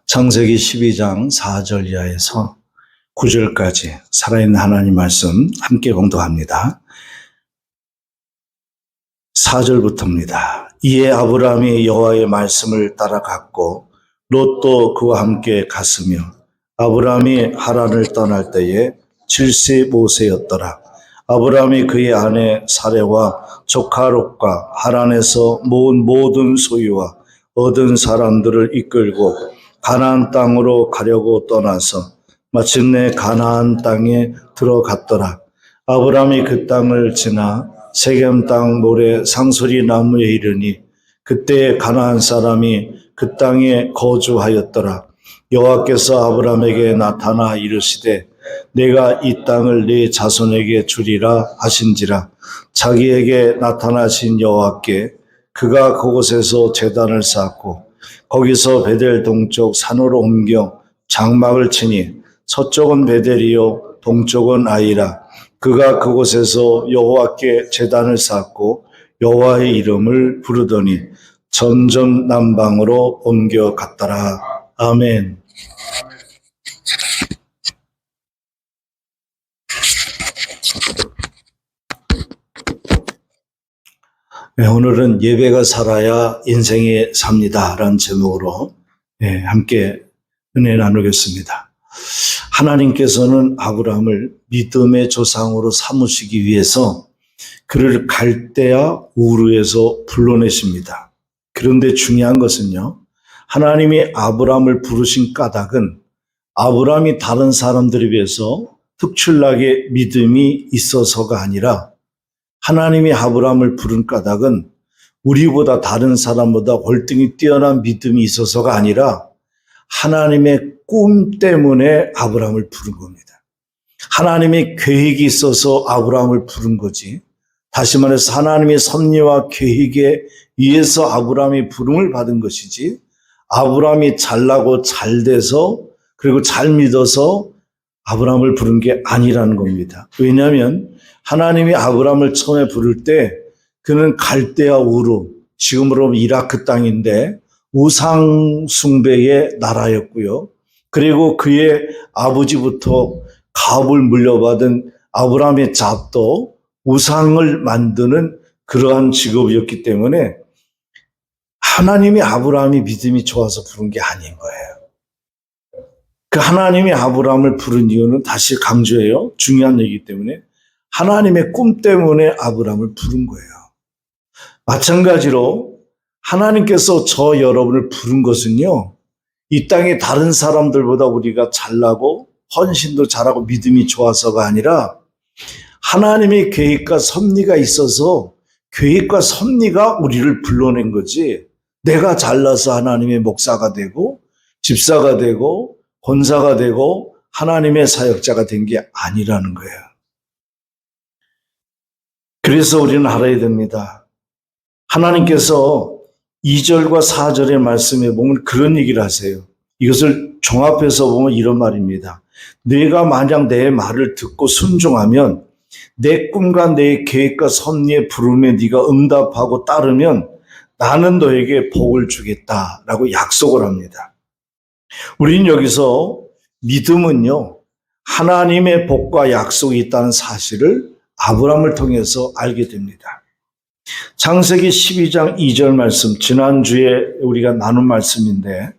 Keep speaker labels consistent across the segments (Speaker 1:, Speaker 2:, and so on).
Speaker 1: 창세기 12장 4절 이하에서 9절까지 살아있는 하나님 말씀 함께 공독합니다. 4절부터입니다. 이에 아브라함이 여호와의 말씀을 따라갔고 롯도 그와 함께 갔으며 아브라함이 하란을 떠날 때에 75세였더라. 아브라함이 그의 아내 사레와 조카 롯과 하란에서 모은 모든 소유와 얻은 사람들을 이끌고 가나안 땅으로 가려고 떠나서 마침내 가나안 땅에 들어갔더라. 아브라함이 그 땅을 지나 세겜 땅 모래 상소리 나무에 이르니 그때 가나안 사람이 그 땅에 거주하였더라. 여호와께서 아브라함에게 나타나 이르시되 내가 이 땅을 네 자손에게 주리라 하신지라. 자기에게 나타나신 여호와께 그가 그곳에서 제단을 쌓고 거기서 베델 동쪽 산으로 옮겨 장막을 치니 서쪽은 베델이요 동쪽은 아이라. 그가 그곳에서 여호와께 제단을 쌓고 여호와의 이름을 부르더니 점점 남방으로 옮겨갔더라. 아멘. 네, 오늘은 예배가 살아야 인생이 삽니다 라는 제목으로 함께 은혜 나누겠습니다. 하나님께서는 아브라함을 믿음의 조상으로 삼으시기 위해서 그를 갈대아 우르에서 불러내십니다. 그런데 중요한 것은요, 하나님이 아브라함을 부르신 까닭은 아브라함이 다른 사람들에 비해서 특출나게 믿음이 있어서가 아니라 하나님이 아브라함을 부른 까닭은 우리보다 다른 사람보다 월등히 뛰어난 믿음이 있어서가 아니라 하나님의 꿈 때문에 아브라함을 부른 겁니다. 하나님의 계획이 있어서 아브라함을 부른 거지. 다시 말해서 하나님의 섭리와 계획에 의해서 아브라함이 부름을 받은 것이지, 아브라함이 잘나고 잘돼서 그리고 잘 믿어서 아브라함을 부른 게 아니라는 겁니다. 왜냐하면 하나님이 아브라함을 처음에 부를 때 그는 갈대아 우르, 지금으로 이라크 땅인데 우상 숭배의 나라였고요. 그리고 그의 아버지부터 가업을 물려받은 아브라함의 잡도 우상을 만드는 그러한 직업이었기 때문에 하나님이 아브라함이 믿음이 좋아서 부른 게 아닌 거예요. 그 하나님이 아브라함을 부른 이유는, 다시 강조해요, 중요한 얘기이기 때문에 하나님의 꿈 때문에 아브라함을 부른 거예요. 마찬가지로 하나님께서 저 여러분을 부른 것은요, 이 땅의 다른 사람들보다 우리가 잘나고 헌신도 잘하고 믿음이 좋아서가 아니라 하나님의 계획과 섭리가 있어서 계획과 섭리가 우리를 불러낸 거지, 내가 잘나서 하나님의 목사가 되고 집사가 되고 권사가 되고 하나님의 사역자가 된 게 아니라는 거예요. 그래서 우리는 알아야 됩니다. 하나님께서 2절과 4절의 말씀에 보면 그런 얘기를 하세요. 이것을 종합해서 보면 이런 말입니다. 네가 만약 내 말을 듣고 순종하면, 내 꿈과 내 계획과 섭리의 부름에 네가 응답하고 따르면 나는 너에게 복을 주겠다라고 약속을 합니다. 우리는 여기서 믿음은요, 하나님의 복과 약속이 있다는 사실을 아브라함을 통해서 알게 됩니다. 창세기 12장 2절 말씀, 지난주에 우리가 나눈 말씀인데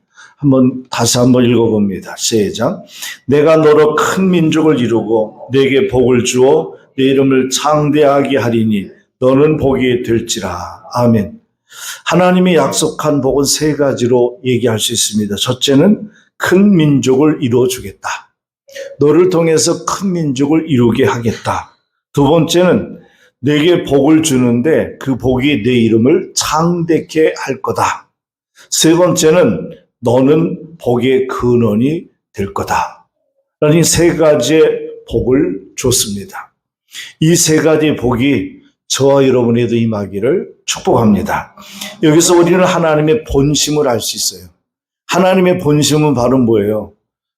Speaker 1: 다시 한번 읽어봅니다. 시작. 내가 너로 큰 민족을 이루고 내게 복을 주어 내 이름을 창대하게 하리니 너는 복이 될지라. 아멘. 하나님이 약속한 복은 세 가지로 얘기할 수 있습니다. 첫째는 큰 민족을 이루어주겠다. 너를 통해서 큰 민족을 이루게 하겠다. 두 번째는 내게 복을 주는데 그 복이 내 이름을 창대케 할 거다. 세 번째는 너는 복의 근원이 될 거다. 라는 세 가지의 복을 줬습니다. 이 세 가지 복이 저와 여러분에도 임하기를 축복합니다. 여기서 우리는 하나님의 본심을 알 수 있어요. 하나님의 본심은 바로 뭐예요?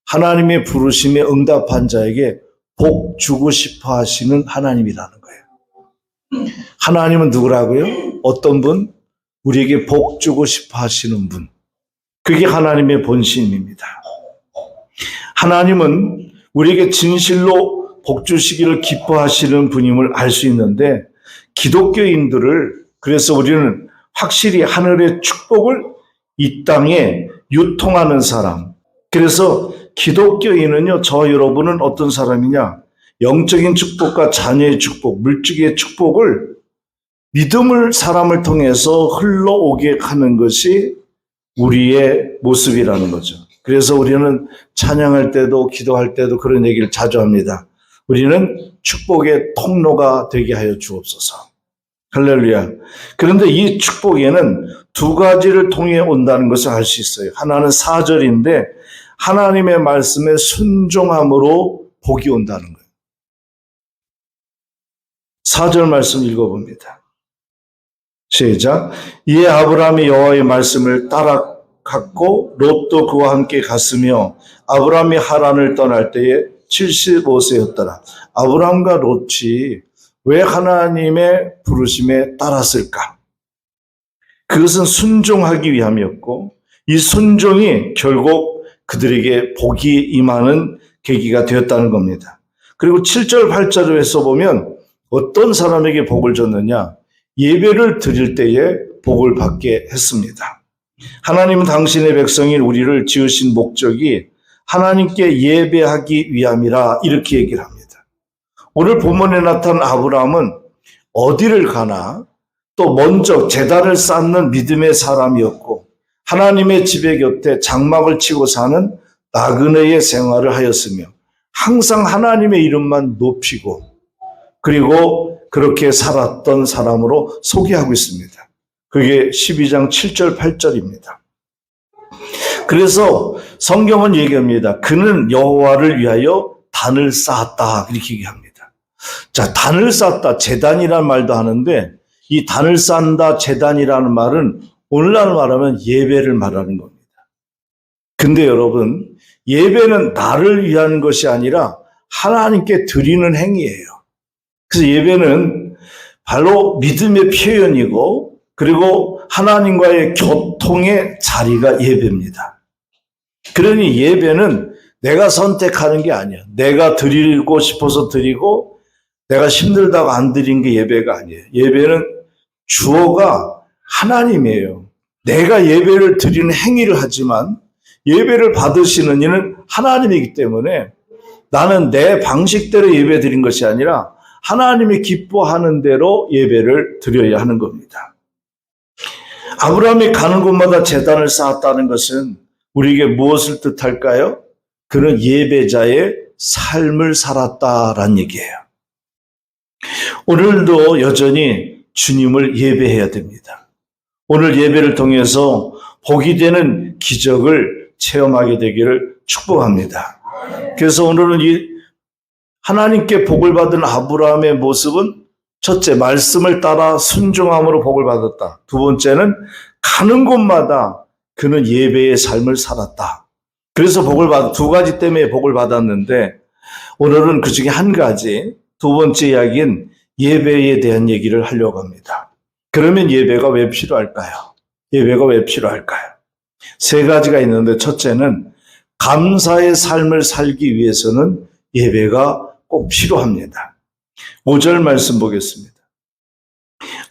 Speaker 1: 하나님의 부르심에 응답한 자에게 복 주고 싶어 하시는 하나님이라는 거예요. 하나님은 누구라고요? 어떤 분? 우리에게 복 주고 싶어 하시는 분. 그게 하나님의 본심입니다. 하나님은 우리에게 진실로 복 주시기를 기뻐하시는 분임을 알 수 있는데, 기독교인들을, 그래서 우리는 확실히 하늘의 축복을 이 땅에 유통하는 사람. 그래서 기독교인은요, 저 여러분은 어떤 사람이냐? 영적인 축복과 자녀의 축복, 물질의 축복을 믿음을 사람을 통해서 흘러오게 하는 것이 우리의 모습이라는 거죠. 그래서 우리는 찬양할 때도 기도할 때도 그런 얘기를 자주 합니다. 우리는 축복의 통로가 되게 하여 주옵소서. 할렐루야. 그런데 이 축복에는 두 가지를 통해 온다는 것을 알 수 있어요. 하나는 4절인데 하나님의 말씀에 순종함으로 복이 온다는 거예요. 4절 말씀 읽어봅니다. 시작. 이에 아브라함이 여호와의 말씀을 따라갔고 롯도 그와 함께 갔으며 아브라함이 하란을 떠날 때에 75세였더라. 아브라함과 롯이 왜 하나님의 부르심에 따랐을까? 그것은 순종하기 위함이었고 이 순종이 결국 그들에게 복이 임하는 계기가 되었다는 겁니다. 그리고 7절, 8절에서 보면 어떤 사람에게 복을 줬느냐? 예배를 드릴 때에 복을 받게 했습니다. 하나님은 당신의 백성인 우리를 지으신 목적이 하나님께 예배하기 위함이라 이렇게 얘기를 합니다. 오늘 본문에 나타난 아브라함은 어디를 가나 또 먼저 제단을 쌓는 믿음의 사람이었고 하나님의 지배 곁에 장막을 치고 사는 나그네의 생활을 하였으며 항상 하나님의 이름만 높이고 그리고 그렇게 살았던 사람으로 소개하고 있습니다. 그게 12장 7절 8절입니다. 그래서 성경은 얘기합니다. 그는 여호와를 위하여 단을 쌓았다 이렇게 얘기합니다. 자, 단을 쌓았다, 제단이라는 말도 하는데 이 단을 쌓는다, 제단이라는 말은 오늘날 말하면 예배를 말하는 겁니다. 근데 여러분, 예배는 나를 위한 것이 아니라 하나님께 드리는 행위예요. 그래서 예배는 바로 믿음의 표현이고 그리고 하나님과의 교통의 자리가 예배입니다. 그러니 예배는 내가 선택하는 게 아니야. 내가 드리고 싶어서 드리고 내가 힘들다고 안 드린 게 예배가 아니에요. 예배는 주어가 하나님이에요. 내가 예배를 드리는 행위를 하지만 예배를 받으시는 이는 하나님이기 때문에 나는 내 방식대로 예배 드린 것이 아니라 하나님이 기뻐하는 대로 예배를 드려야 하는 겁니다. 아브라함이 가는 곳마다 제단을 쌓았다는 것은 우리에게 무엇을 뜻할까요? 그는 예배자의 삶을 살았다라는 얘기예요. 오늘도 여전히 주님을 예배해야 됩니다. 오늘 예배를 통해서 복이 되는 기적을 체험하게 되기를 축복합니다. 그래서 오늘은 이 하나님께 복을 받은 아브라함의 모습은 첫째, 말씀을 따라 순종함으로 복을 받았다. 두 번째는 가는 곳마다 그는 예배의 삶을 살았다. 그래서 두 가지 때문에 복을 받았는데 오늘은 그 중에 한 가지, 두 번째 이야기는 예배에 대한 얘기를 하려고 합니다. 그러면 예배가 왜 필요할까요? 예배가 왜 필요할까요? 세 가지가 있는데 첫째는 감사의 삶을 살기 위해서는 예배가 꼭 필요합니다. 5절 말씀 보겠습니다.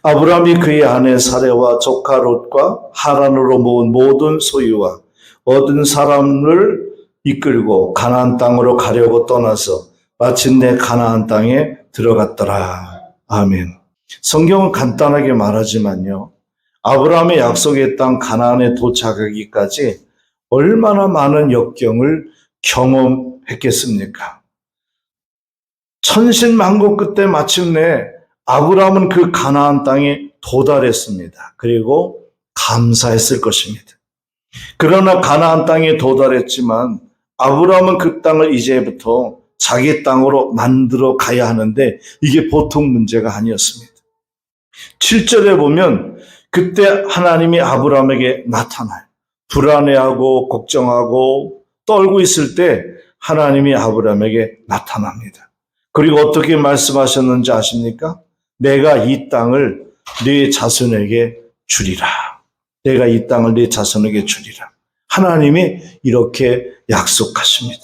Speaker 1: 아브라함이 그의 아내 사레와 조카 롯과 하란으로 모은 모든 소유와 얻은 사람을 이끌고 가나안 땅으로 가려고 떠나서 마침내 가나안 땅에 들어갔더라. 아멘. 성경은 간단하게 말하지만요. 아브라함의 약속의 땅 가나안에 도착하기까지 얼마나 많은 역경을 경험했겠습니까? 천신만고 끝에 마침내 아브라함은 그 가나안 땅에 도달했습니다. 그리고 감사했을 것입니다. 그러나 가나안 땅에 도달했지만 아브라함은 그 땅을 이제부터 자기 땅으로 만들어 가야 하는데 이게 보통 문제가 아니었습니다. 7절에 보면 그때 하나님이 아브라함에게 나타나요. 불안해하고 걱정하고 떨고 있을 때 하나님이 아브라함에게 나타납니다. 그리고 어떻게 말씀하셨는지 아십니까? 내가 이 땅을 네 자손에게 주리라. 내가 이 땅을 네 자손에게 주리라. 하나님이 이렇게 약속하십니다.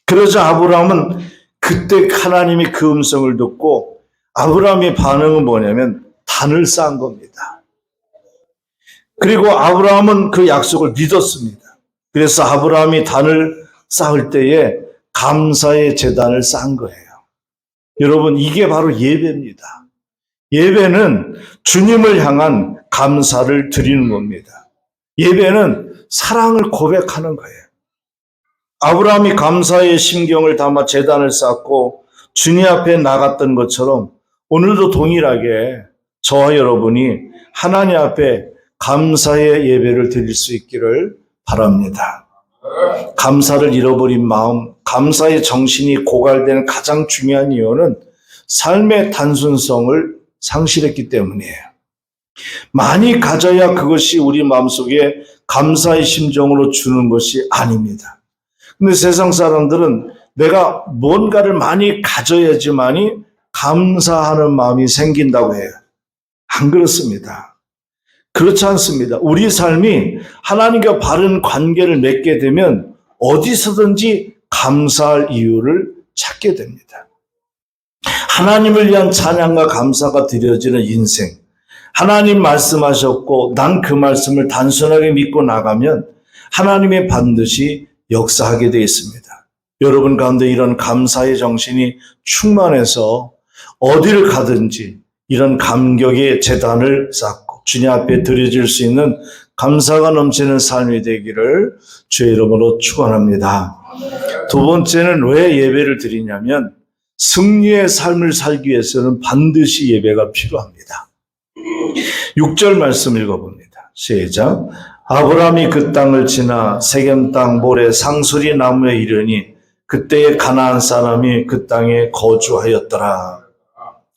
Speaker 1: 그러자 아브라함은 그때 하나님이 그 음성을 듣고 아브라함의 반응은 뭐냐면 단을 쌓은 겁니다. 그리고 아브라함은 그 약속을 믿었습니다. 그래서 아브라함이 단을 쌓을 때에 감사의 제단을 쌓은 거예요. 여러분, 이게 바로 예배입니다. 예배는 주님을 향한 감사를 드리는 겁니다. 예배는 사랑을 고백하는 거예요. 아브라함이 감사의 심경을 담아 제단을 쌓고 주님 앞에 나갔던 것처럼 오늘도 동일하게 저와 여러분이 하나님 앞에 감사의 예배를 드릴 수 있기를 바랍니다. 감사를 잃어버린 마음, 감사의 정신이 고갈되는 가장 중요한 이유는 삶의 단순성을 상실했기 때문이에요. 많이 가져야 그것이 우리 마음속에 감사의 심정으로 주는 것이 아닙니다. 근데 세상 사람들은 내가 뭔가를 많이 가져야지만이 감사하는 마음이 생긴다고 해요. 안 그렇습니다. 그렇지 않습니다. 우리 삶이 하나님과 바른 관계를 맺게 되면 어디서든지 감사할 이유를 찾게 됩니다. 하나님을 위한 찬양과 감사가 드려지는 인생. 하나님 말씀하셨고 난 그 말씀을 단순하게 믿고 나가면 하나님이 반드시 역사하게 되어 있습니다. 여러분 가운데 이런 감사의 정신이 충만해서 어디를 가든지 이런 감격의 제단을 쌓고 주님 앞에 드려질 수 있는 감사가 넘치는 삶이 되기를 주의 이름으로 축원합니다. 두 번째는 왜 예배를 드리냐면 승리의 삶을 살기 위해서는 반드시 예배가 필요합니다. 6절 말씀 읽어봅니다. 시작. 아브라함이 그 땅을 지나 세겜 땅 모래 상수리 나무에 이르니 그때의 가나안 사람이 그 땅에 거주하였더라.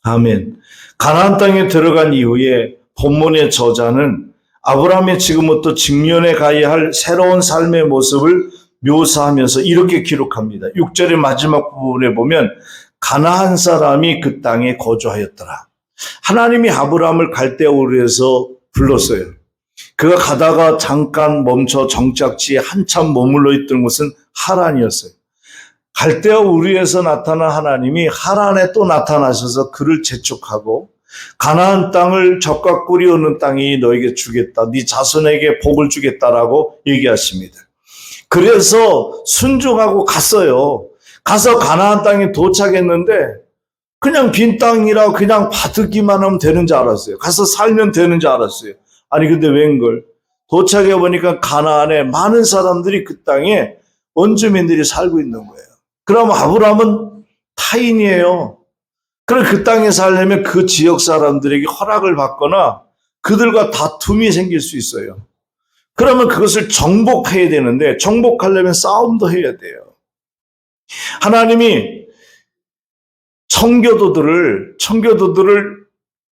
Speaker 1: 아멘. 가나안 땅에 들어간 이후에 본문의 저자는 아브라함이 지금부터 직면해 가야 할 새로운 삶의 모습을 묘사하면서 이렇게 기록합니다. 6절의 마지막 부분에 보면 가나안 사람이 그 땅에 거주하였더라. 하나님이 아브라함을 갈대아우르에서 불렀어요. 그가 가다가 잠깐 멈춰 정착지에 한참 머물러 있던 곳은 하란이었어요. 갈대아우르에서 나타난 하나님이 하란에 또 나타나셔서 그를 재촉하고 가나안 땅을 젖과 꿀이 흐르는 땅이 너에게 주겠다. 네 자손에게 복을 주겠다라고 얘기하십니다. 그래서 순종하고 갔어요. 가서 가나안 땅에 도착했는데 그냥 빈 땅이라 그냥 받기만 하면 되는 줄 알았어요. 가서 살면 되는 줄 알았어요. 아니 근데 웬걸 도착해 보니까 가나안에 많은 사람들이 그 땅에 원주민들이 살고 있는 거예요. 그럼 아브라함은 타인이에요. 그럼 그 땅에 살려면 그 지역 사람들에게 허락을 받거나 그들과 다툼이 생길 수 있어요. 그러면 그것을 정복해야 되는데 정복하려면 싸움도 해야 돼요. 하나님이 청교도들을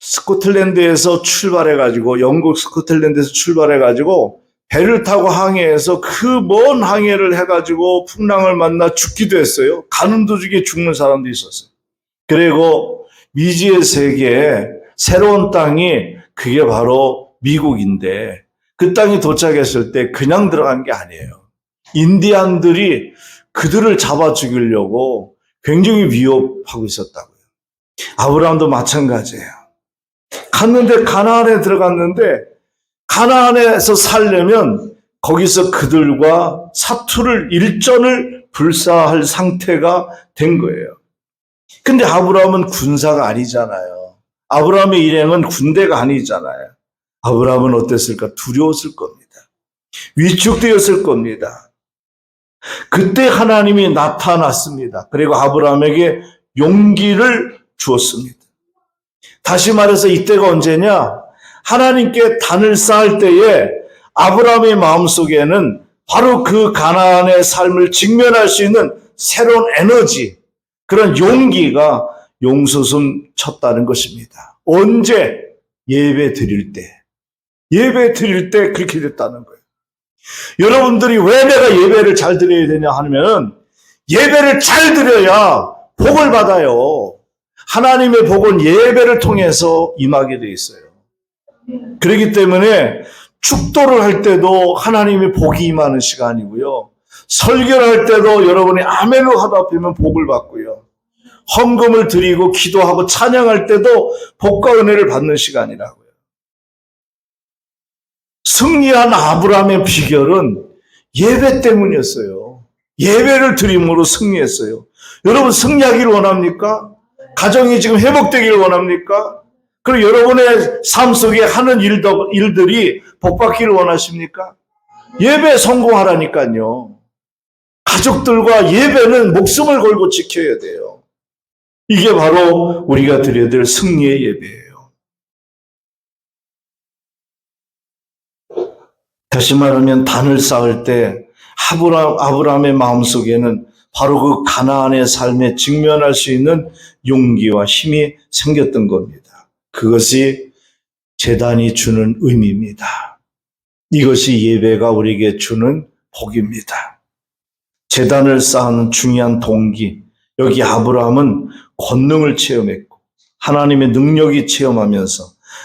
Speaker 1: 스코틀랜드에서 출발해가지고 영국 스코틀랜드에서 출발해가지고 배를 타고 항해해서 그 먼 항해를 해가지고 풍랑을 만나 죽기도 했어요. 가는 도중에 죽는 사람도 있었어요. 그리고 미지의 세계에 새로운 땅이 그게 바로 미국인데 그 땅에 도착했을 때 그냥 들어간 게 아니에요. 인디안들이 그들을 잡아 죽이려고 굉장히 위협하고 있었다고요. 아브라함도 마찬가지예요. 갔는데 가나안에 들어갔는데 가나안에서 살려면 거기서 그들과 사투를 일전을 불사할 상태가 된 거예요. 근데 아브라함은 군사가 아니잖아요. 아브라함의 일행은 군대가 아니잖아요. 아브라함은 어땠을까? 두려웠을 겁니다. 위축되었을 겁니다. 그때 하나님이 나타났습니다. 그리고 아브라함에게 용기를 주었습니다. 다시 말해서 이때가 언제냐? 하나님께 단을 쌓을 때에 아브라함의 마음속에는 바로 그 가나안의 삶을 직면할 수 있는 새로운 에너지, 그런 용기가 용솟음 쳤다는 것입니다. 언제? 예배 드릴 때. 예배 드릴 때 그렇게 됐다는 거예요. 여러분들이 왜 내가 예배를 잘 드려야 되냐 하면 예배를 잘 드려야 복을 받아요. 하나님의 복은 예배를 통해서 임하게 돼 있어요. 그렇기 때문에 축도를 할 때도 하나님의 복이 임하는 시간이고요. 설교를 할 때도 여러분이 아멘으로 하다 보면 복을 받고요. 헌금을 드리고 기도하고 찬양할 때도 복과 은혜를 받는 시간이라고요. 승리한 아브라함의 비결은 예배 때문이었어요. 예배를 드림으로 승리했어요. 여러분 승리하기를 원합니까? 가정이 지금 회복되기를 원합니까? 그리고 여러분의 삶 속에 하는 일들이 복받기를 원하십니까? 예배 성공하라니까요. 가족들과 예배는 목숨을 걸고 지켜야 돼요. 이게 바로 우리가 드려야 될 승리의 예배예요. 다시 말하면 단을 쌓을 때 아브라함의 마음속에는 바로 그 가나안의 삶에 직면할 수 있는 용기와 힘이 생겼던 겁니다. 그것이 제단이 주는 의미입니다. 이것이 예배가 우리에게 주는 복입니다. 제단을 쌓는 중요한 동기, 여기 아브라함은 권능을 체험했고 하나님의 능력이 체험하면서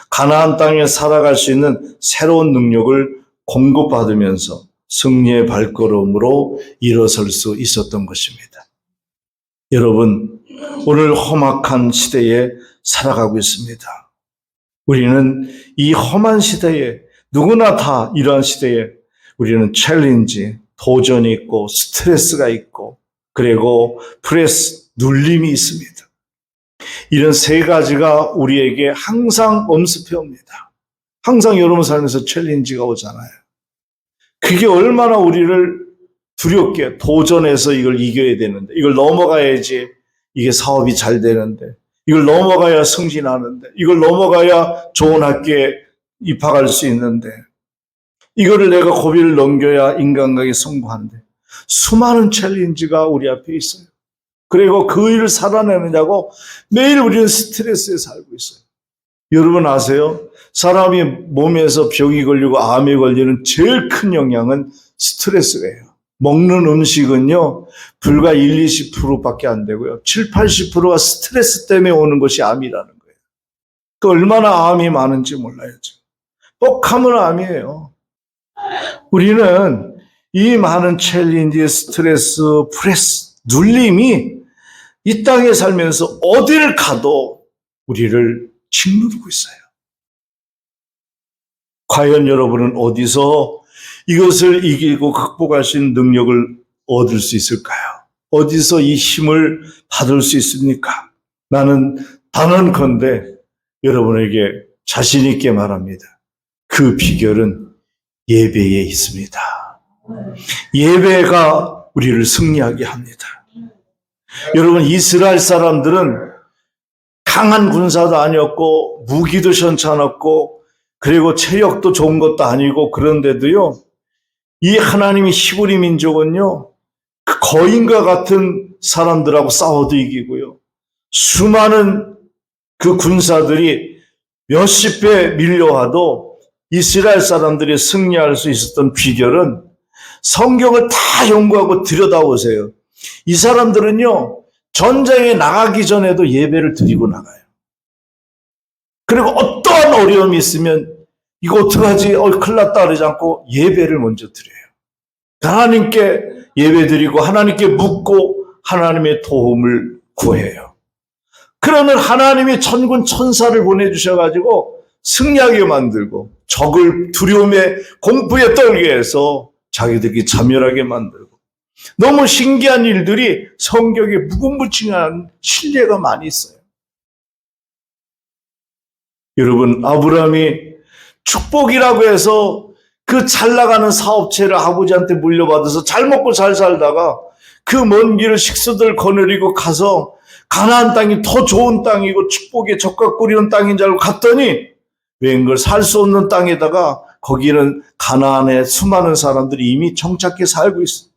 Speaker 1: 가나안 땅에 살아갈 수 있는 새로운 능력을 공급받으면서 승리의 발걸음으로 일어설 수 있었던 것입니다. 여러분, 오늘 험악한 시대에 살아가고 있습니다. 우리는 이 험한 시대에 누구나 다 이러한 시대에 우리는 챌린지, 도전이 있고 스트레스가 있고 그리고 프레스, 눌림이 있습니다. 이런 세 가지가 우리에게 항상 엄습해 옵니다. 항상 여러분 삶에서 챌린지가 오잖아요. 그게 얼마나 우리를 두렵게 도전해서 이걸 이겨야 되는데 이걸 넘어가야지 이게 사업이 잘 되는데 이걸 넘어가야 승진하는데 이걸 넘어가야 좋은 학교에 입학할 수 있는데 이거를 내가 고비를 넘겨야 인간관계에 성공하는데 수많은 챌린지가 우리 앞에 있어요. 그리고 그 일을 살아내느냐고 매일 우리는 스트레스에 살고 있어요. 여러분 아세요? 사람이 몸에서 병이 걸리고 암에 걸리는 제일 큰 영향은 스트레스예요. 먹는 음식은요, 불과 1, 20%밖에 안 되고요. 7, 80%가 스트레스 때문에 오는 것이 암이라는 거예요. 그 얼마나 암이 많은지 몰라요. 뻑하면 암이에요. 우리는 이 많은 챌린지, 스트레스, 프레스, 눌림이 이 땅에 살면서 어디를 가도 우리를 짓누르고 있어요. 과연 여러분은 어디서 이것을 이기고 극복할 수 있는 능력을 얻을 수 있을까요? 어디서 이 힘을 받을 수 있습니까? 나는 단언컨대 여러분에게 자신 있게 말합니다. 그 비결은 예배에 있습니다. 예배가 우리를 승리하게 합니다. 여러분, 이스라엘 사람들은 강한 군사도 아니었고 무기도 현찮았고 그리고 체력도 좋은 것도 아니고 그런데도요, 이 하나님의 히브리 민족은요, 그 거인과 같은 사람들하고 싸워도 이기고요, 수많은 그 군사들이 몇십 배 밀려와도 이스라엘 사람들이 승리할 수 있었던 비결은 성경을 다 연구하고 들여다보세요. 이 사람들은요, 전쟁에 나가기 전에도 예배를 드리고 나가요. 그리고 어떠한 어려움이 있으면 이거 어떡하지? 큰일 났다 그러지 않고 예배를 먼저 드려요. 하나님께 예배 드리고 하나님께 묻고 하나님의 도움을 구해요. 그러면 하나님이 천군 천사를 보내주셔가지고 승리하게 만들고 적을 두려움에 공포에 떨게 해서 자기들이 자멸하게 만들고 너무 신기한 일들이 성경에 무궁무진한 신뢰가 많이 있어요. 여러분, 아브라함이 축복이라고 해서 그 잘 나가는 사업체를 아버지한테 물려받아서 잘 먹고 잘 살다가 그 먼 길을 식수들 거느리고 가서 가나안 땅이 더 좋은 땅이고 축복의 젖과 꿀이는 땅인 줄 알고 갔더니 웬걸 살 수 없는 땅에다가 거기는 가나안의 수많은 사람들이 이미 정착해 살고 있어요.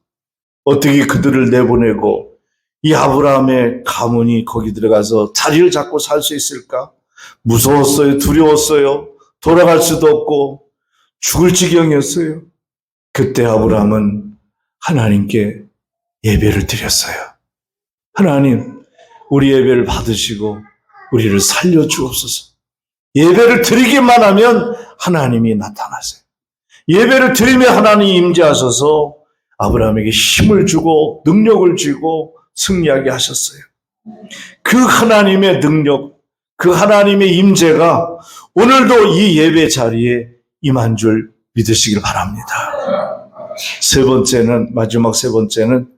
Speaker 1: 어떻게 그들을 내보내고 이 아브라함의 가문이 거기 들어가서 자리를 잡고 살 수 있을까? 무서웠어요. 두려웠어요. 돌아갈 수도 없고 죽을 지경이었어요. 그때 아브라함은 하나님께 예배를 드렸어요. 하나님, 우리 예배를 받으시고 우리를 살려주옵소서. 예배를 드리기만 하면 하나님이 나타나세요. 예배를 드리며 하나님이 임재하셔서 아브라함에게 힘을 주고 능력을 주고 승리하게 하셨어요. 그 하나님의 능력, 그 하나님의 임재가 오늘도 이 예배 자리에 임한 줄 믿으시길 바랍니다. 마지막 세 번째는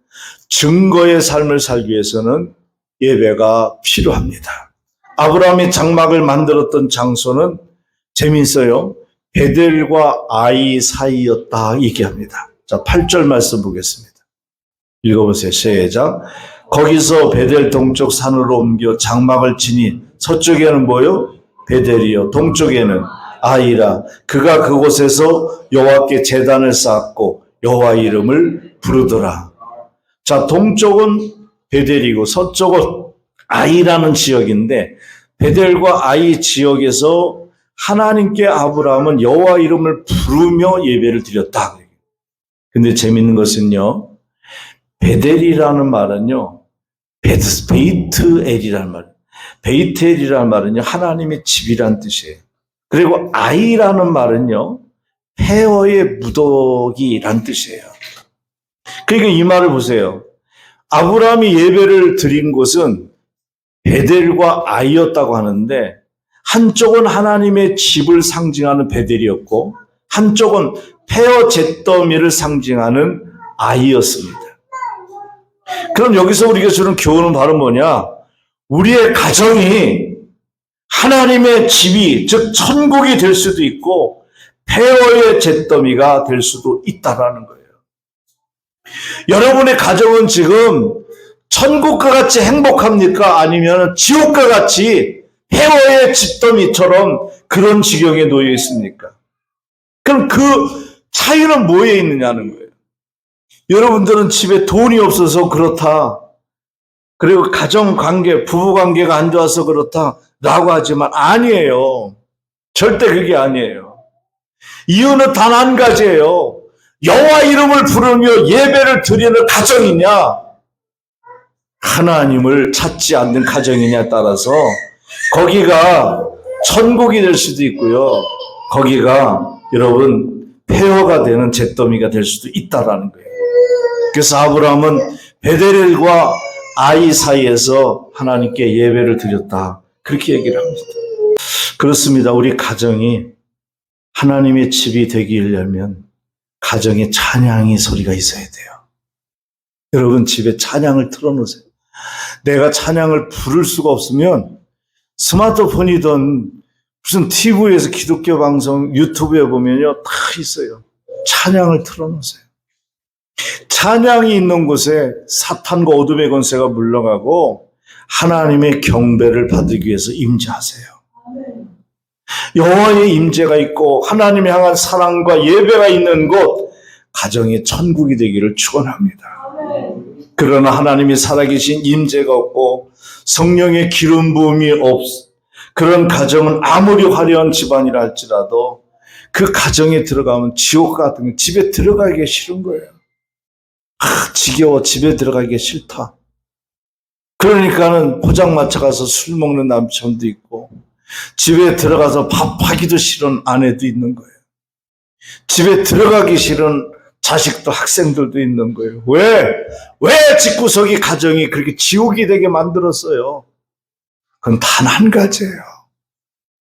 Speaker 1: 증거의 삶을 살기 위해서는 예배가 필요합니다. 아브라함이 장막을 만들었던 장소는 재미있어요. 베델과 아이 사이였다 얘기합니다. 자, 8절 말씀 보겠습니다. 읽어보세요. 시작. 거기서 베델 동쪽 산으로 옮겨 장막을 치니 서쪽에는 뭐요? 베델이요. 동쪽에는 아이라. 그가 그곳에서 여호와께 제단을 쌓고 여호와 이름을 부르더라. 자, 동쪽은 베델이고 서쪽은 아이라는 지역인데 베델과 아이 지역에서 하나님께 아브라함은 여호와 이름을 부르며 예배를 드렸다. 근데 재밌는 것은요. 베델이라는 말은요. 베이트엘이라는 말. 베이트엘이라는 말은요. 하나님의 집이란 뜻이에요. 그리고 아이라는 말은요. 폐허의 무더기란 뜻이에요. 그러니까 이 말을 보세요. 아브라함이 예배를 드린 곳은 베델과 아이였다고 하는데 한쪽은 하나님의 집을 상징하는 베델이었고 한쪽은 폐허 잿더미를 상징하는 아이였습니다. 그럼 여기서 우리가 주는 교훈은 바로 뭐냐? 우리의 가정이 하나님의 집이 즉 천국이 될 수도 있고 폐허의 잿더미가 될 수도 있다라는 거예요. 여러분의 가정은 지금 천국과 같이 행복합니까? 아니면 지옥과 같이 폐허의 잿더미처럼 그런 지경에 놓여 있습니까? 그럼 그 차이는 뭐에 있느냐는 거예요. 여러분들은 집에 돈이 없어서 그렇다. 그리고 가정관계, 부부관계가 안 좋아서 그렇다라고 하지만 아니에요. 절대 그게 아니에요. 이유는 단 한 가지예요. 여호와 이름을 부르며 예배를 드리는 가정이냐 하나님을 찾지 않는 가정이냐에 따라서 거기가 천국이 될 수도 있고요. 거기가 여러분 폐허가 되는 잿더미가 될 수도 있다라는 거예요. 그래서 아브라함은 베델과 아이 사이에서 하나님께 예배를 드렸다. 그렇게 얘기를 합니다. 그렇습니다. 우리 가정이 하나님의 집이 되기려면 가정에 찬양의 소리가 있어야 돼요. 여러분 집에 찬양을 틀어놓으세요. 내가 찬양을 부를 수가 없으면 스마트폰이든 무슨 TV에서 기독교 방송 유튜브에 보면요 다 있어요. 찬양을 틀어놓으세요. 찬양이 있는 곳에 사탄과 어둠의 권세가 물러가고 하나님의 경배를 받기 위해서 임재하세요. 여호와의 임재가 있고 하나님을 향한 사랑과 예배가 있는 곳 가정의 천국이 되기를 축원합니다. 그러나 하나님이 살아계신 임재가 없고 성령의 기름 부음이 그런 가정은 아무리 화려한 집안이라 할지라도 그 가정에 들어가면 지옥 같은 거 집에 들어가기가 싫은 거예요. 지겨워 집에 들어가기가 싫다. 그러니까는 포장마차 가서 술 먹는 남편도 있고 집에 들어가서 밥하기도 싫은 아내도 있는 거예요. 집에 들어가기 싫은 자식도 학생들도 있는 거예요. 왜 집구석이 가정이 그렇게 지옥이 되게 만들었어요? 그건 단 한 가지예요.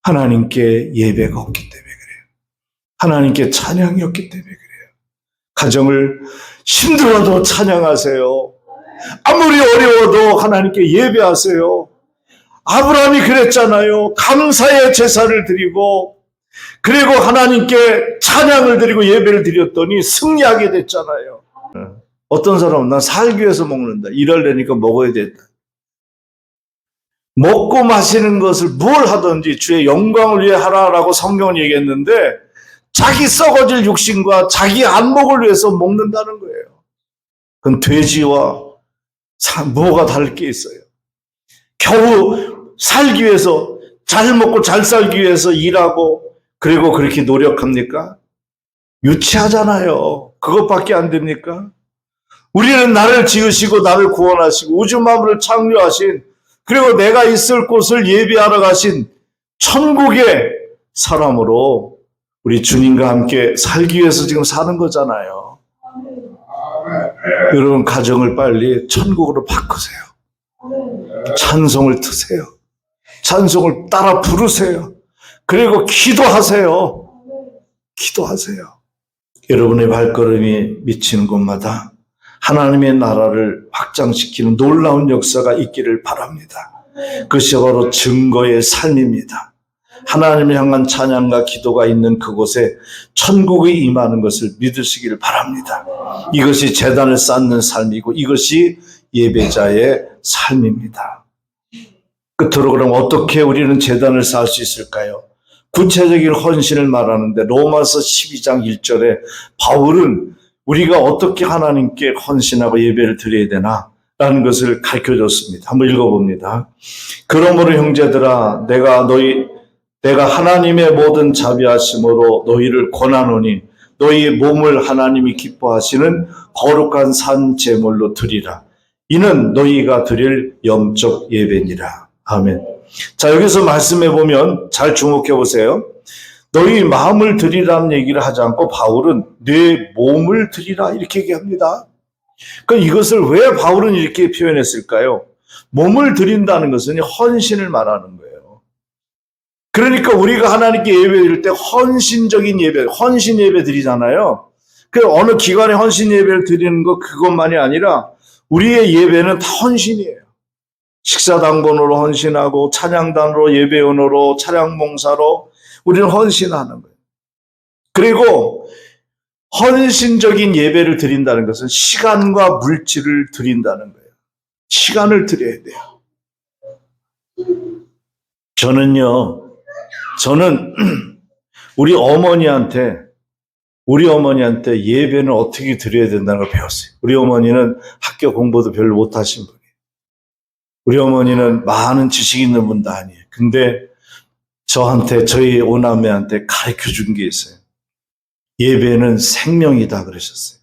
Speaker 1: 하나님께 예배가 없기 때문에 그래요. 하나님께 찬양이 없기 때문에 그래요. 가정을 힘들어도 찬양하세요. 아무리 어려워도 하나님께 예배하세요. 아브라함이 그랬잖아요. 감사의 제사를 드리고 그리고 하나님께 찬양을 드리고 예배를 드렸더니 승리하게 됐잖아요. 어떤 사람은 난 살기 위해서 먹는다. 일하려니까 먹어야 된다. 먹고 마시는 것을 뭘 하든지 주의 영광을 위해 하라라고 성경은 얘기했는데 자기 썩어질 육신과 자기 안목을 위해서 먹는다는 거예요. 그건 돼지와 뭐가 다를 게 있어요. 겨우 살기 위해서 잘 먹고 잘 살기 위해서 일하고 그리고 그렇게 노력합니까? 유치하잖아요. 그것밖에 안 됩니까? 우리는 나를 지으시고 나를 구원하시고 우주 만물을 창조하신 그리고 내가 있을 곳을 예비하러 가신 천국의 사람으로 우리 주님과 함께 살기 위해서 지금 사는 거잖아요. 여러분, 가정을 빨리 천국으로 바꾸세요. 찬송을 트세요. 찬송을 따라 부르세요. 그리고 기도하세요. 기도하세요. 여러분의 발걸음이 미치는 곳마다 하나님의 나라를 확장시키는 놀라운 역사가 있기를 바랍니다. 그것이 바로 증거의 삶입니다. 하나님을 향한 찬양과 기도가 있는 그곳에 천국이 임하는 것을 믿으시기를 바랍니다. 이것이 제단을 쌓는 삶이고 이것이 예배자의 삶입니다. 끝으로 그럼 어떻게 우리는 제단을 쌓을 수 있을까요? 구체적인 헌신을 말하는데 로마서 12장 1절에 바울은 우리가 어떻게 하나님께 헌신하고 예배를 드려야 되나? 라는 것을 가르쳐줬습니다. 한번 읽어봅니다. 그러므로 형제들아 내가 하나님의 모든 자비하심으로 너희를 권하노니 너희 몸을 하나님이 기뻐하시는 거룩한 산 제물로 드리라. 이는 너희가 드릴 영적 예배니라. 아멘. 자, 여기서 말씀해 보면 잘 주목해 보세요. 너희 마음을 드리라는 얘기를 하지 않고 바울은 내 몸을 드리라 이렇게 얘기합니다. 그럼 이것을 왜 바울은 이렇게 표현했을까요? 몸을 드린다는 것은 헌신을 말하는 거예요. 그러니까 우리가 하나님께 예배 드릴 때 헌신적인 예배, 헌신 예배 드리잖아요. 그 어느 기관에 헌신 예배를 드리는 것 그것만이 아니라 우리의 예배는 다 헌신이에요. 식사당번으로 헌신하고 찬양단으로 예배원으로 찬양봉사로 우리는 헌신하는 거예요. 그리고 헌신적인 예배를 드린다는 것은 시간과 물질을 드린다는 거예요. 시간을 드려야 돼요. 저는 우리 어머니한테 예배는 어떻게 드려야 된다는 걸 배웠어요. 우리 어머니는 학교 공부도 별로 못하신 분이에요. 우리 어머니는 많은 지식 있는 분도 아니에요. 근데 저희 오남매한테 가르쳐 준 게 있어요. 예배는 생명이다 그러셨어요.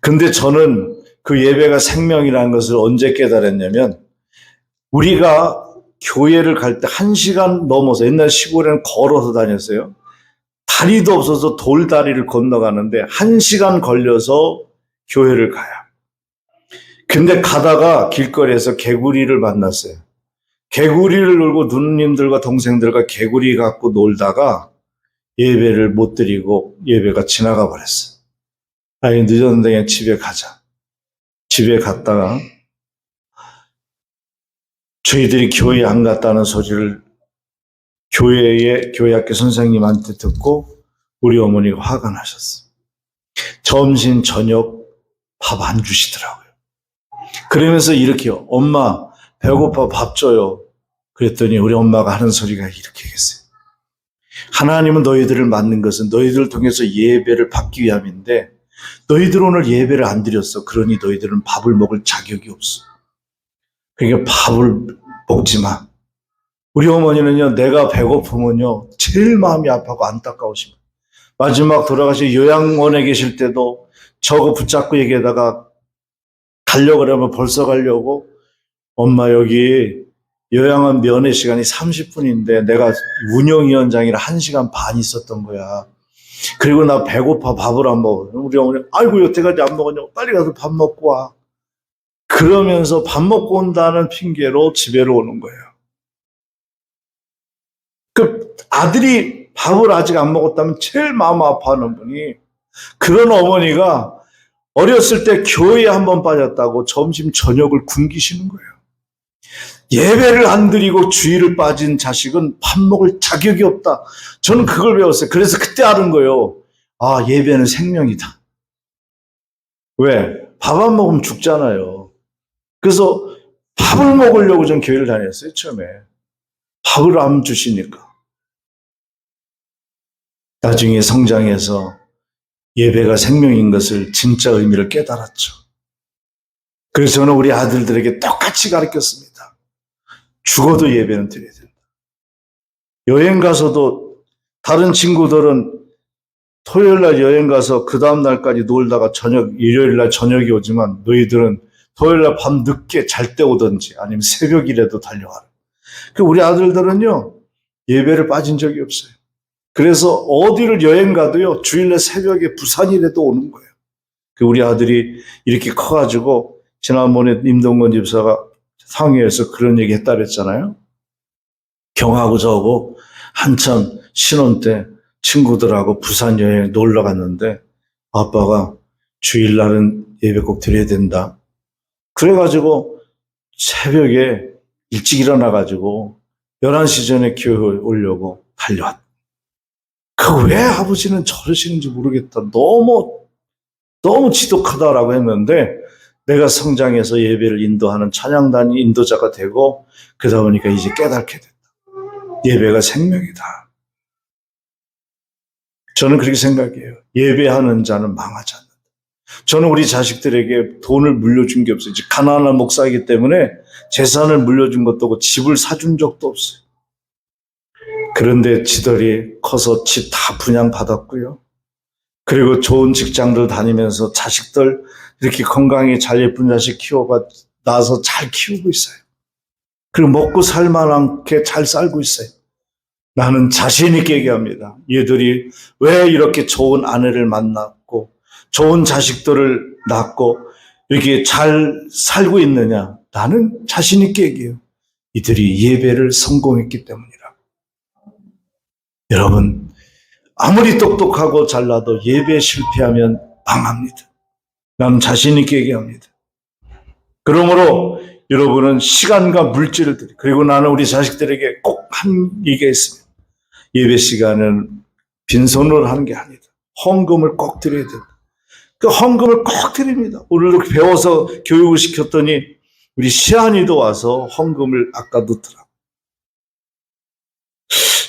Speaker 1: 근데 저는 그 예배가 생명이라는 것을 언제 깨달았냐면 우리가 교회를 갈 때 1시간 넘어서 옛날 시골에는 걸어서 다녔어요. 다리도 없어서 돌다리를 건너가는데 1시간 걸려서 교회를 가요. 근데 가다가 길거리에서 개구리를 만났어요. 개구리를 놀고 누님들과 동생들과 개구리 갖고 놀다가 예배를 못 드리고 예배가 지나가 버렸어요. 아니, 늦었는데 그냥 집에 가자. 집에 갔다가 저희들이 교회 안 갔다는 소리를 교회 학교 선생님한테 듣고 우리 어머니가 화가 나셨어요. 점심, 저녁 밥 안 주시더라고요. 그러면서 이렇게요. 엄마, 배고파 밥 줘요. 그랬더니 우리 엄마가 하는 소리가 이렇게 했어요. 하나님은 너희들을 만든 것은 너희들을 통해서 예배를 받기 위함인데 너희들 오늘 예배를 안 드렸어. 그러니 너희들은 밥을 먹을 자격이 없어. 그러니까 밥을 먹지 마. 우리 어머니는요, 내가 배고프면요, 제일 마음이 아파하고 안타까우십니다. 마지막 돌아가시 요양원에 계실 때도 저거 붙잡고 얘기하다가 가려고 그러면 벌써 가려고 엄마 여기 요양원 면회 시간이 30분인데 내가 운영위원장이라 1시간 반 있었던 거야. 그리고 나 배고파 밥을 안 먹어. 우리 어머니 아이고 여태까지 안 먹었냐고 빨리 가서 밥 먹고 와. 그러면서 밥 먹고 온다는 핑계로 집에로 오는 거예요. 그 아들이 밥을 아직 안 먹었다면 제일 마음 아파하는 분이 그런 어머니가 어렸을 때 교회에 한번 빠졌다고 점심 저녁을 굶기시는 거예요. 예배를 안 드리고 주일을 빠진 자식은 밥 먹을 자격이 없다. 저는 그걸 배웠어요. 그래서 그때 알은 거예요. 아, 예배는 생명이다. 왜? 밥 안 먹으면 죽잖아요. 그래서 밥을 먹으려고 전 교회를 다녔어요, 처음에. 밥을 안 주시니까. 나중에 성장해서 예배가 생명인 것을 진짜 의미를 깨달았죠. 그래서 저는 우리 아들들에게 똑같이 가르쳤습니다. 죽어도 예배는 드려야 된다. 여행 가서도 다른 친구들은 토요일 날 여행 가서 그 다음 날까지 놀다가 일요일 날 저녁이 오지만 너희들은 토요일 날 밤 늦게 잘 때 오든지 아니면 새벽이라도 달려가라. 우리 아들들은요, 예배를 빠진 적이 없어요. 그래서 어디를 여행 가도요, 주일날 새벽에 부산이라도 오는 거예요. 우리 아들이 이렇게 커가지고, 지난번에 임동건 집사가 상회에서 그런 얘기 했다 그랬잖아요. 경하고 저하고 한참 신혼 때 친구들하고 부산 여행 놀러 갔는데, 아빠가 주일날은 예배 꼭 드려야 된다. 그래가지고 새벽에 일찍 일어나가지고 11시 전에 교회 오려고 달려왔다. 왜 아버지는 저러시는지 모르겠다. 너무 지독하다라고 했는데, 내가 성장해서 예배를 인도하는 찬양단 인도자가 되고, 그러다 보니까 이제 깨닫게 됐다. 예배가 생명이다. 저는 그렇게 생각해요. 예배하는 자는 망하지 않는다. 저는 우리 자식들에게 돈을 물려준 게 없어요. 가난한 목사이기 때문에 재산을 물려준 것도 없고 집을 사준 적도 없어요. 그런데 지들이 커서 집 다 분양받았고요. 그리고 좋은 직장들 다니면서 자식들 이렇게 건강히 잘 예쁜 자식 낳아서 잘 키우고 있어요. 그리고 먹고 살만하게 잘 살고 있어요. 나는 자신 있게 얘기합니다. 얘들이 왜 이렇게 좋은 아내를 만났고 좋은 자식들을 낳고 이렇게 잘 살고 있느냐. 나는 자신 있게 얘기해요. 이들이 예배를 성공했기 때문이라. 여러분, 아무리 똑똑하고 잘나도 예배에 실패하면 망합니다. 나는 자신 있게 얘기합니다. 그러므로 여러분은 시간과 물질을 드리고, 그리고 나는 우리 자식들에게 꼭 한 얘기가 있습니다. 예배 시간은 빈손으로 하는 게 아니다. 헌금을 꼭 드려야 된다. 그 헌금을 꼭 드립니다. 오늘도 배워서 교육을 시켰더니 우리 시안이도 와서 헌금을 아까 넣더라고요.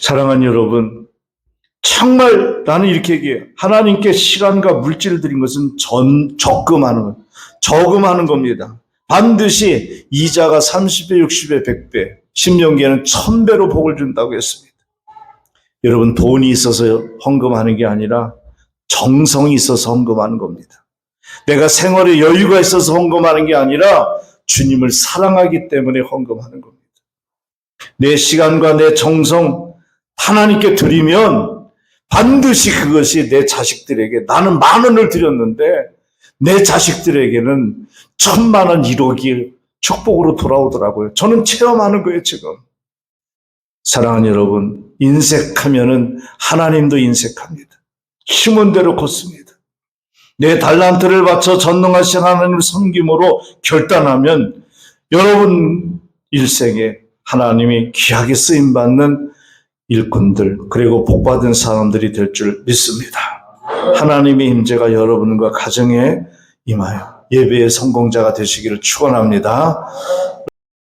Speaker 1: 사랑하는 여러분, 정말 나는 이렇게 얘기해요. 하나님께 시간과 물질을 드린 것은 저금하는 겁니다. 반드시 이자가 30배, 60배, 100배, 신명기에는 1000배로 복을 준다고 했습니다. 여러분, 돈이 있어서 헌금하는 게 아니라 정성이 있어서 헌금하는 겁니다. 내가 생활에 여유가 있어서 헌금하는 게 아니라 주님을 사랑하기 때문에 헌금하는 겁니다. 내 시간과 내 정성 하나님께 드리면 반드시 그것이 내 자식들에게, 나는 10,000원을 드렸는데 내 자식들에게는 10,000,000원, 1억이 축복으로 돌아오더라고요. 저는 체험하는 거예요, 지금. 사랑하는 여러분, 인색하면은 하나님도 인색합니다. 심은 대로 걷습니다. 내 달란트를 바쳐 전능하신 하나님을 섬김으로 결단하면 여러분 일생에 하나님이 귀하게 쓰임받는 일꾼들, 그리고 복받은 사람들이 될 줄 믿습니다. 하나님의 임재가 여러분과 가정에 임하여 예배의 성공자가 되시기를 축원합니다.